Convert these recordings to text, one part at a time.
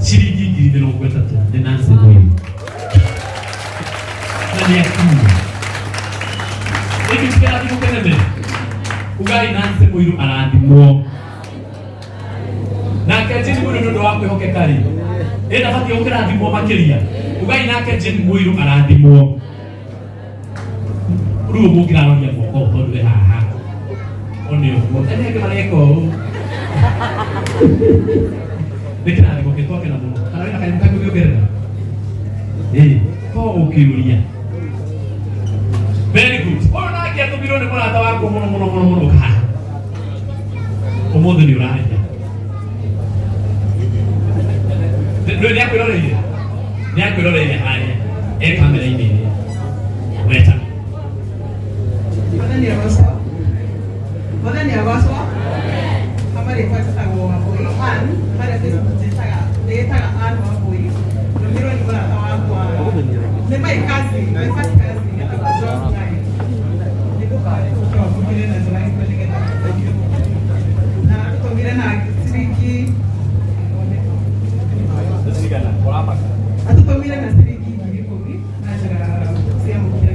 ciringi 30,000 nĩ Nancy Mũirũ na nĩ akiuma ĩkĩkĩra thimũ kenene ugai Nancy Mũirũ arathimwo nake Jane Mũirũ nĩ ũndũ wa kwĩhokeka rĩ ĩna batiĩ gũkĩrathimwo makĩria ugai nake Jane Mũirũ arathimwo rĩu mũngĩraroria moko tondũ wĩ haha one ũguo ene angĩ mareka ũũ nĩ kĩrathimo gĩtwakena mũno kana wĩna kanyamũ kangĩ ũngĩongerera ko ũkĩũria very good ũyũ nake atũmirwo nĩ mũrata wakwa mũno mũno mũno mũno kaha ũmũthĩ nĩ ũraria nĩ akwĩroreire harĩa kamera-inĩ ĩrĩa weta Mwathani agocwo amarĩtwa njĩtagwo Wambũi Ann harĩa Facebook ndĩtaga Ann Wambũi nũmirwo nĩ mũrata wakwa nĩ my cousin my first cousin etagwo John Ngai nĩgũkamũkire na njĩra ĩmwe nĩgetha tũteithio na tũtũmire na ciringi atũtũmire na ciringi 10,000 na njĩra cia mũkire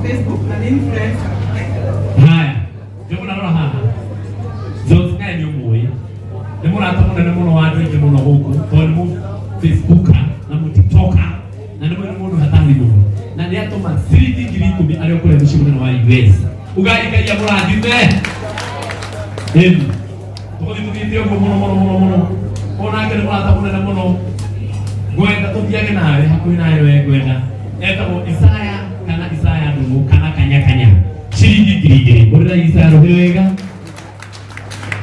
Facebook na influencer. Haya, ndio mnaona haha. Zote naye ni umuwi. Nĩ mũrata mũnene mũno wa andũ aingĩ mũno gũkũ, tondũ mu Facebooka na mu TikToka na nĩ mũndũ hatari mũno. Na nĩ atũma ciringi 10,000 arĩa kũrĩa mũciĩ mũnene wa US. Ugai kaia mũrathime. Ĩni. Tũgũthithĩtie ũguo mũno mũno mũno mũno. Onake nĩ mũrata mũnene mũno. Ngwenda tũthiage nawe hakuhĩ nawe we ngwenda. Etagwo Isaya kana Isaya Ndung'u kana Kanya Kanya ciringi 2,000 ũrĩra Isaya rũhĩ wega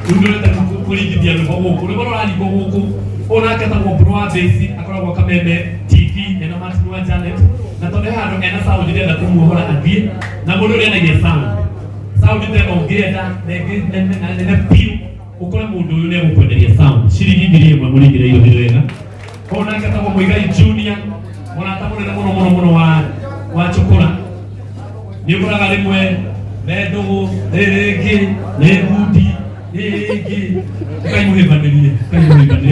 ndũrĩte kũringithia rũhĩ gũkũ rũhĩ rũrarigwo gũkũ onake etagwo Broa Base akoragwo Kameme TV ena Martin wa Janet na tondũ handũ ena sound ndĩrenda kũmuohora athiĩ na mũndũ ũrĩa enagia sound ndĩrenda ũngĩenda na nene piũ ũkore mũndũ ũyũ nĩ egũkwenderia sound ciringi 1,000 mũringĩre rũhĩ wega onake etagwo Mũigai Junior mũrata mũnene mũno mũno mũno wa Chukura nĩ ũkoraga rĩmwe nĩ ndũgũ nĩ rĩngĩ nĩ ngundi nĩ rĩngĩ ũkaimũhĩmbanĩrie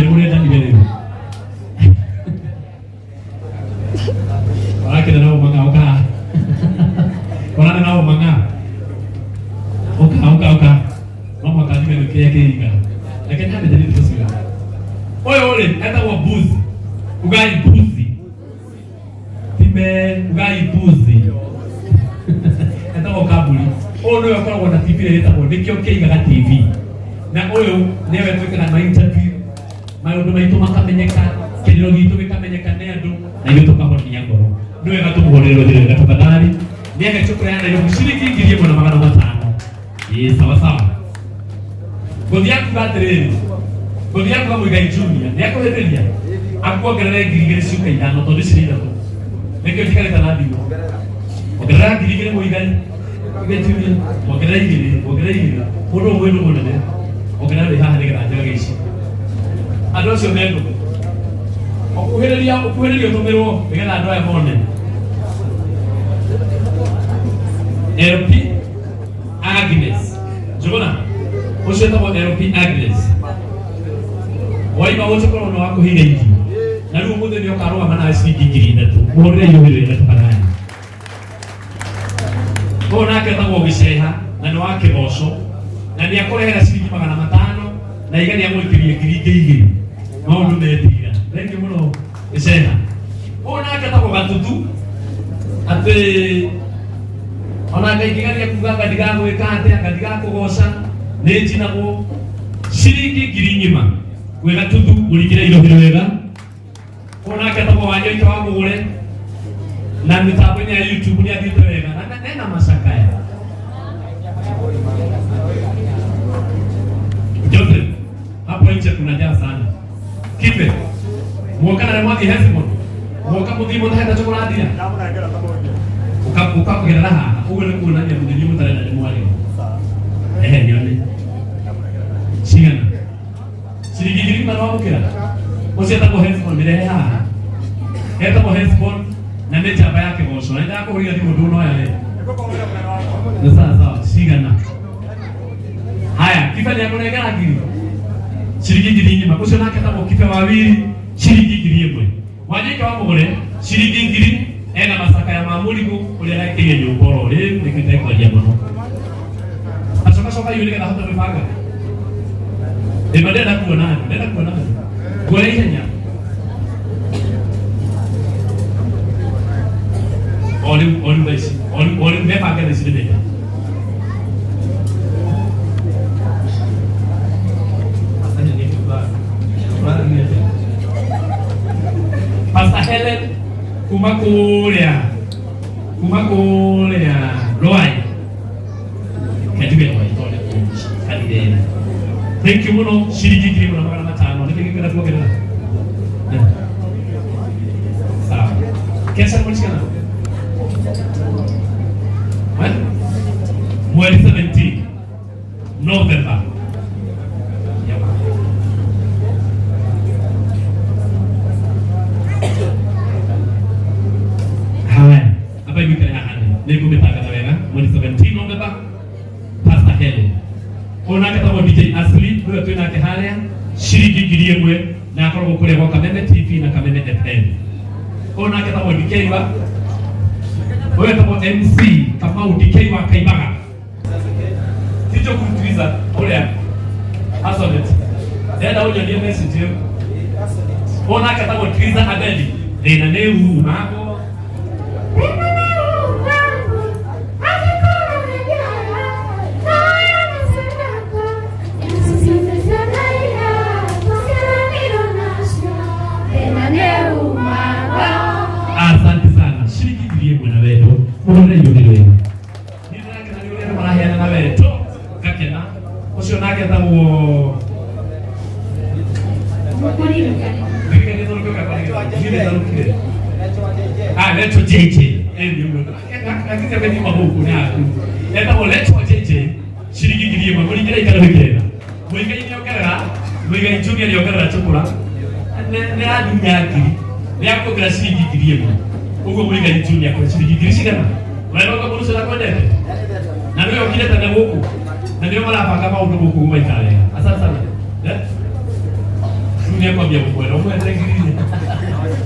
mũrendanire rĩu warakĩra na ũmanga ũkaa warane na ũmanga ũka no mwakathime nĩ kĩrĩa kĩringa reke nyambĩte tũcio ũyũ rĩ etagwo Mbuzi ugai Mbuzi ugai Mbuzi etagwo Kamburi ũyũ nĩwe ũkoragwo na TV ĩrĩa ĩtagwo nĩkĩo kĩigaga TV na ũyũ nĩwe twĩkaga ma interview maũndũ maitũ makamenyeka kĩrĩro gitũ gĩkamenyeka nĩ andũ na ithuĩ tũkahonia ngoro nĩwe gatũmũhorere rũthĩrĩ wega tafadhali nĩage Chukura ya Nairobi ciringi 1,500 sawa sawa ngũthi yakuga atĩrĩrĩ ngũthi yakuga Mũigai Junior nĩakũhĩrĩria akuongerere 2,000 ciuka 5 tondũ cirĩ ithatũ nĩkĩo tigarĩte na thimũ ongerera 2,000 Mũigai ongerera 2,000 mũndũ ũmwe nĩ mũnene ongerera rĩ haha nĩgetha njagage ici andũ acio mendũ ũkuhĩrĩria ũtũmĩrwo nĩgetha andũ aya mone LP Agnes njũgũna ũcio etagwo LP Agnes waima gũcokorwo nĩ wakũhĩire irio na rĩu mũthĩ nĩ ũkarũgama nawe ciringi 3,000 mũhũrĩre iũhĩrĩre na tũkarani ũyũ nake etagwo Gĩceha na nĩ wa Kĩboco na nĩ akũrehera ciringi 500 na iga nĩ amũikĩrie 2,000 maũndũ metiga thengi mũno Gĩceha ũyũ nake etagwo Gatutu atĩ ona Ngai kĩgaria kuga anga ndigagwĩka atĩa anga ndigakũgoca nĩ njinagwo ciringi 1,000 wĩ Gatutu mũringĩre irohĩro wega onake etagwo Wanjoika wa Mũgũre na mitambo-inĩ ya YouTube nĩ athiĩte wega na nena macakaya Joseph hapo nje kunajaa sana kipe mwoka na mwathi Hesbon mwoka muthimo na henda chokoladira ukakugera haha uguo nĩ kuonania muthimo mutarenda nĩ mwari nione cigana ciringi 1,000 no gũkĩra ũcio etagwo Hesbon mĩrehe haha eta mo Hesbon na mecha ba yake goso na ndako uri ati muduno ya le sasa sigana haya kifanya yako na gana kiri shiringi ngiri nyima kusho nake tamo kife wawili shiringi ngiri yemwe wanyika wa mugore shiringi ngiri ena masaka ya mamuliku ule na kile nyumboro le nikita kwa jamono asoka yule kana hata mfaga ibadela kuona kwa hiyo Oli me paga desse bebê. Pastor Helen kumakulia Roy. Kajibe Roy. Kadide. Thank you muno shiriki kiri muno makana matano. Niki kira kwa kira. Sawa. Kesa mshikana. Mwezi 17 November. Haya, hapa hivi kana hadi. Niko mitaka na wewe. Mwezi 17 November. Pastor Helen. Ona kata wa DJ Asli, ndio tuna kihale shiriki giriemwe na akoro kule kwa Kameme TV na Kameme FM. Ona kata wa DJ wa wewe kama MC kama udikei wa Kaibaga. Sio kumtuliza ole asonet. Dada huyo ndiye message. Ona kata utiliza abedi. Nina neu mako. Asante sana. Shiriki ndiye bwana wewe. Mbona hiyo ndio wewe? Nake tawo leto JJ akija kwenye mabuku na leto JJ shiriki giriye mwili ngira ikara wikera mwili ngira yokara mwili junior yokara chokora ne adu yaki yako kila shiriki giriye ugo mwili junior kwa shiriki giriye kana wewe kwa borusa la kwenda na leo kile tanda huko na ndio mara hapa kama udogo kuuma Italia. Asante sana. Dunia kwa bia kukwenda. Wewe ndio ngine.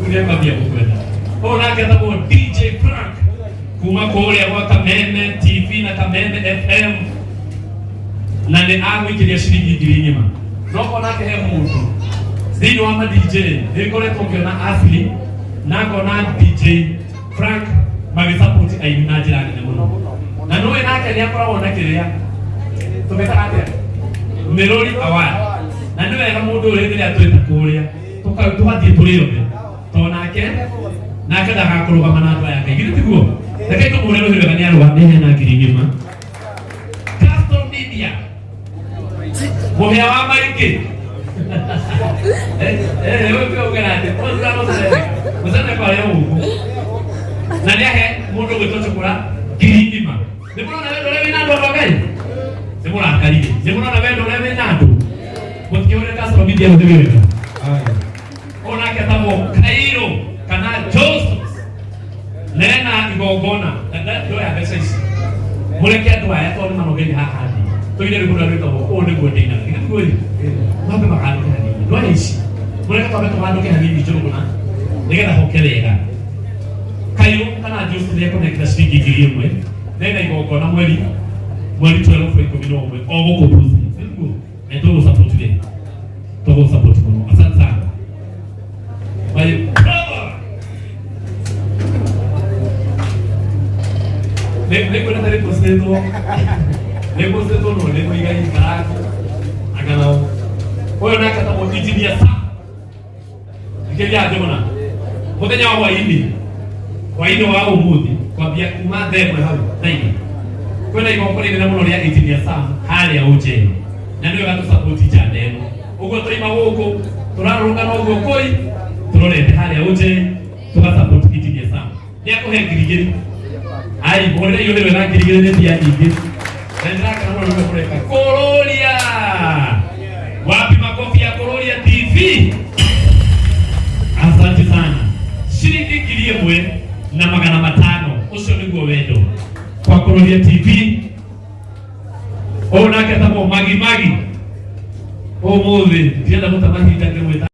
Dunia kwa bia kukwenda. Ona kata kwa DJ Frank. Kuma kole wa Kameme TV na Kameme FM. Na ne agu ikilia shiringi girinyima. Noko nake he mtu. Zino ama DJ. Nikole tokyo na Asli. Nako na DJ Frank. Magisupport ayinajira ne muno. Na noe nake ni akora wona kiria. Tumeta atia Merori awa na ndio ya mundu ule ile atweta kuria tukathie turione tonake nake ndagakuruga manamba yake githĩ tiguo reke tumure rũhĩrĩ kana arũgamĩre na ngiringima Custom Media mũhĩa wa maingĩ wewe ugerate muzana kwa leo na niahe mundu gwĩtũcũkũra ngiringima ndĩmũrona wendo ũrĩa wĩna andũ a Ngai Semua kali. Semua na wendo lewe nado. Mutione Custom Media mudhibiri. Ona katamo Kairo kana Joseph. Lena igogona. Ndio ya pesa hizi. Muleke atu aya to mano gani hahadi. To ile kuna rito o ne gode ina. Kitu kweli. Mabe makani kana. Ndio hizi. Muleke to mano kana hivi joro kuna. Nigenda hokeleka. Kairo kana Joseph leko na klasi gigiriemwe. Lena igogona mweli 12 foi comigo homem ou vou produzir é todo o support dele todo o support comigo asante sana vai nem quando ele postou no lembro ligar em caraca akanao oyo nakata motitinia sa ikeli mona mutenya wa waini wa umuthi kwambia kuma themwe hau taini kwenda igokore na muno ria itinia sa hali ya uje na ndio gatu support cha neno ugo toima huko turaruka na ugo koi turorete hali ya uje tuka support itinia sa ni ako he girigiri ai bore yule wena girigiri ne pia ingi ndio kana muno kureka Korolia wapi makofi ya Korolia TV asante sana shirika 1,500 ucio niguo wendo kwa Kuroria TV ona ketamo magi umuthi ndienda gutamahinda ngimwita